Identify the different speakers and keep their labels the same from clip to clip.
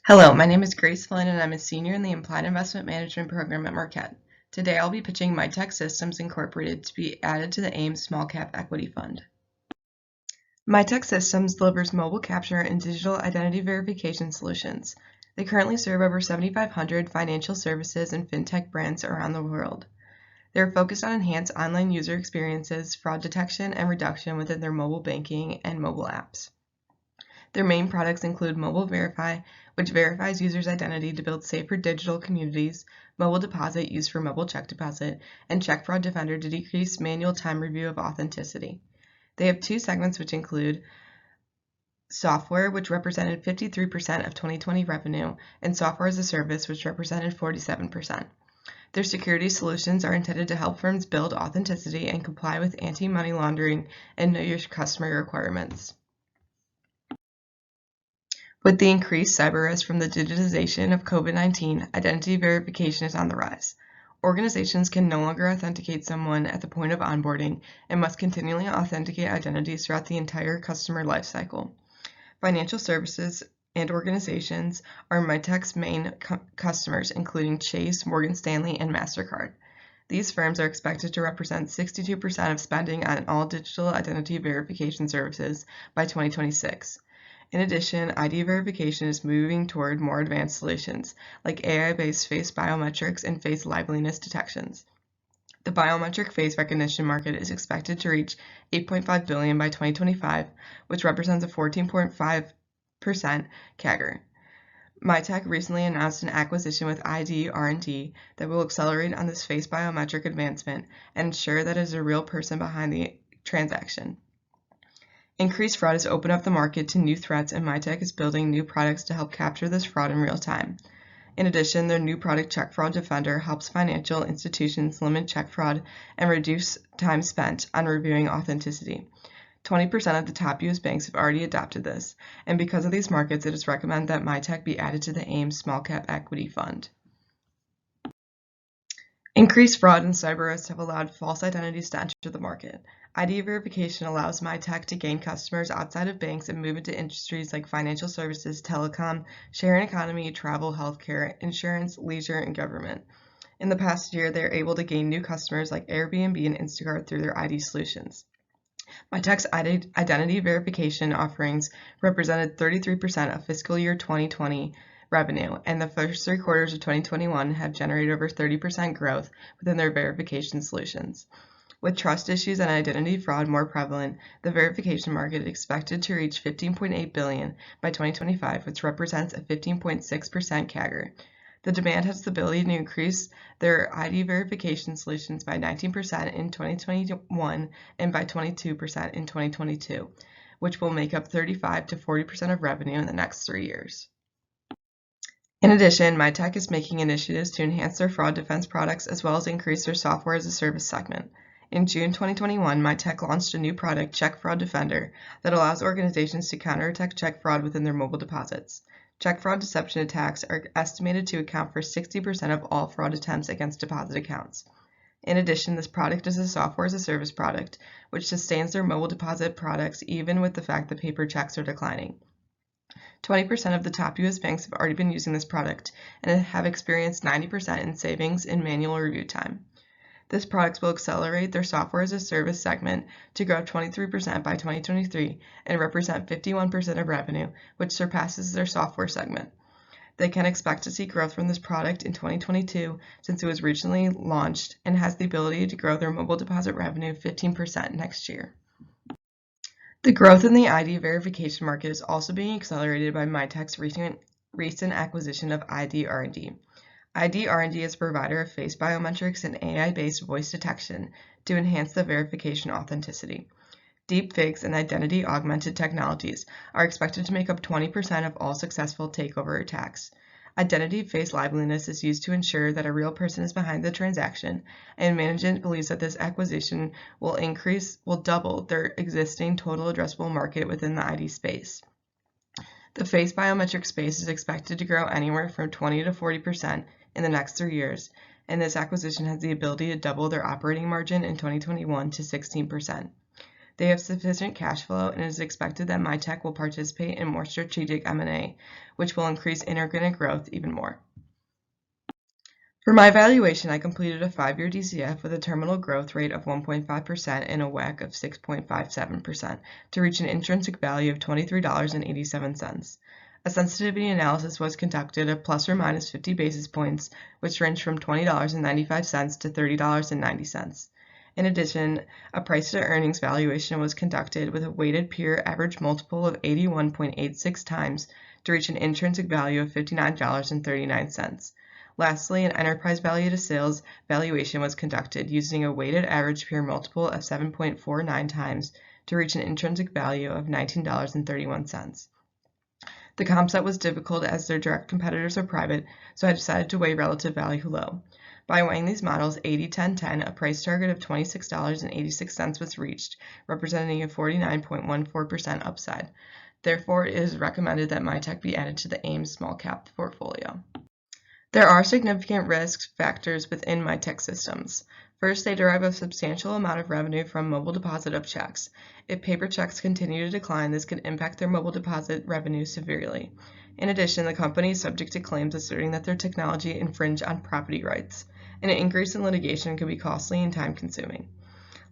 Speaker 1: Hello, my name is Grace Flynn and I'm a senior in the Implied Investment Management program at Marquette. Today I'll be pitching MITK Systems Incorporated to be added to the AIM Small Cap Equity Fund. MITK Systems delivers mobile capture and digital identity verification solutions. They currently serve over 7,500 financial services and fintech brands around the world. They are focused on enhanced online user experiences, fraud detection, and reduction within their mobile banking and mobile apps. Their main products include Mobile Verify, which verifies users' identity to build safer digital communities, Mobile Deposit, used for mobile check deposit, and Check Fraud Defender to decrease manual time review of authenticity. They have two segments, which include software, which represented 53% of 2020 revenue, and software as a service, which represented 47%. Their security solutions are intended to help firms build authenticity and comply with anti-money laundering and know your customer requirements. With the increased cyber risk from the digitization of COVID-19, identity verification is on the rise. Organizations can no longer authenticate someone at the point of onboarding and must continually authenticate identities throughout the entire customer lifecycle. Financial services and organizations are MITK's main customers, including Chase, Morgan Stanley, and MasterCard. These firms are expected to represent 62% of spending on all digital identity verification services by 2026. In addition, ID verification is moving toward more advanced solutions, like AI-based face biometrics and face liveliness detections. The biometric face recognition market is expected to reach $8.5 billion by 2025, which represents a 14.5% CAGR. MITK recently announced an acquisition with ID R&D that will accelerate on this face biometric advancement and ensure that it is a real person behind the transaction. Increased fraud has opened up the market to new threats, and MITK is building new products to help capture this fraud in real time. In addition, their new product Check Fraud Defender helps financial institutions limit check fraud and reduce time spent on reviewing authenticity. 20% of the top U.S. banks have already adopted this, and because of these markets, it is recommended that MITK be added to the AIM Small Cap Equity Fund. Increased fraud and cyber risks have allowed false identities to enter the market. ID verification allows MITK to gain customers outside of banks and move into industries like financial services, telecom, sharing economy, travel, healthcare, insurance, leisure, and government. In the past year, they are able to gain new customers like Airbnb and Instacart through their ID solutions. MITK's identity verification offerings represented 33% of fiscal year 2020 revenue, and the first 3 quarters of 2021 have generated over 30% growth within their verification solutions. With trust issues and identity fraud more prevalent, the verification market is expected to reach $15.8 billion by 2025, which represents a 15.6% CAGR. The demand has the ability to increase their ID verification solutions by 19% in 2021 and by 22% in 2022, which will make up 35 to 40% of revenue in the next 3 years. In addition, MITK is making initiatives to enhance their fraud defense products as well as increase their software as a service segment. In June 2021, MITK launched a new product, Check Fraud Defender, that allows organizations to counterattack check fraud within their mobile deposits. Check fraud deception attacks are estimated to account for 60% of all fraud attempts against deposit accounts. In addition, this product is a software as a service product, which sustains their mobile deposit products even with the fact that paper checks are declining. 20% of the top U.S. banks have already been using this product and have experienced 90% in savings in manual review time. This product will accelerate their software as a service segment to grow 23% by 2023 and represent 51% of revenue, which surpasses their software segment. They can expect to see growth from this product in 2022 since it was recently launched and has the ability to grow their mobile deposit revenue 15% next year. The growth in the ID verification market is also being accelerated by MITK's recent acquisition of ID R&D. ID R&D is a provider of face biometrics and AI-based voice detection to enhance the verification authenticity. Deepfakes and identity-augmented technologies are expected to make up 20% of all successful takeover attacks. Identity face liveliness is used to ensure that a real person is behind the transaction, and management believes that this acquisition will double their existing total addressable market within the ID space. The face biometric space is expected to grow anywhere from 20 to 40% in the next 3 years, and this acquisition has the ability to double their operating margin in 2021 to 16%. They have sufficient cash flow, and it is expected that MITK will participate in more strategic M&A, which will increase inorganic growth even more. For my valuation, I completed a 5-year DCF with a terminal growth rate of 1.5% and a WACC of 6.57% to reach an intrinsic value of $23.87. A sensitivity analysis was conducted of plus or minus 50 basis points, which ranged from $20.95 to $30.90. In addition, a price-to-earnings valuation was conducted with a weighted peer average multiple of 81.86 times to reach an intrinsic value of $59.39. Lastly, an enterprise value to sales valuation was conducted using a weighted average peer multiple of 7.49 times to reach an intrinsic value of $19.31. The comp set was difficult as their direct competitors are private, so I decided to weigh relative value low. By weighing these models 80-10-10, a price target of $26.86 was reached, representing a 49.14% upside. Therefore, it is recommended that MITK be added to the AIM small cap portfolio. There are significant risk factors within MITK systems. First, they derive a substantial amount of revenue from mobile deposit of checks. If paper checks continue to decline, this could impact their mobile deposit revenue severely. In addition, the company is subject to claims asserting that their technology infringe on property rights, and an increase in litigation could be costly and time-consuming.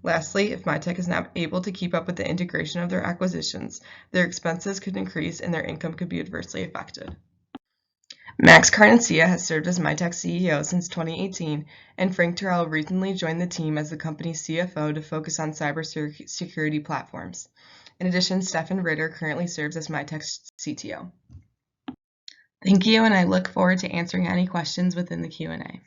Speaker 1: Lastly, if MITK is not able to keep up with the integration of their acquisitions, their expenses could increase and their income could be adversely affected. Max Cardencia has served as MITK's CEO since 2018, and Frank Terrell recently joined the team as the company's CFO to focus on cybersecurity platforms. In addition, Stefan Ritter currently serves as MITK's CTO. Thank you, and I look forward to answering any questions within the Q&A.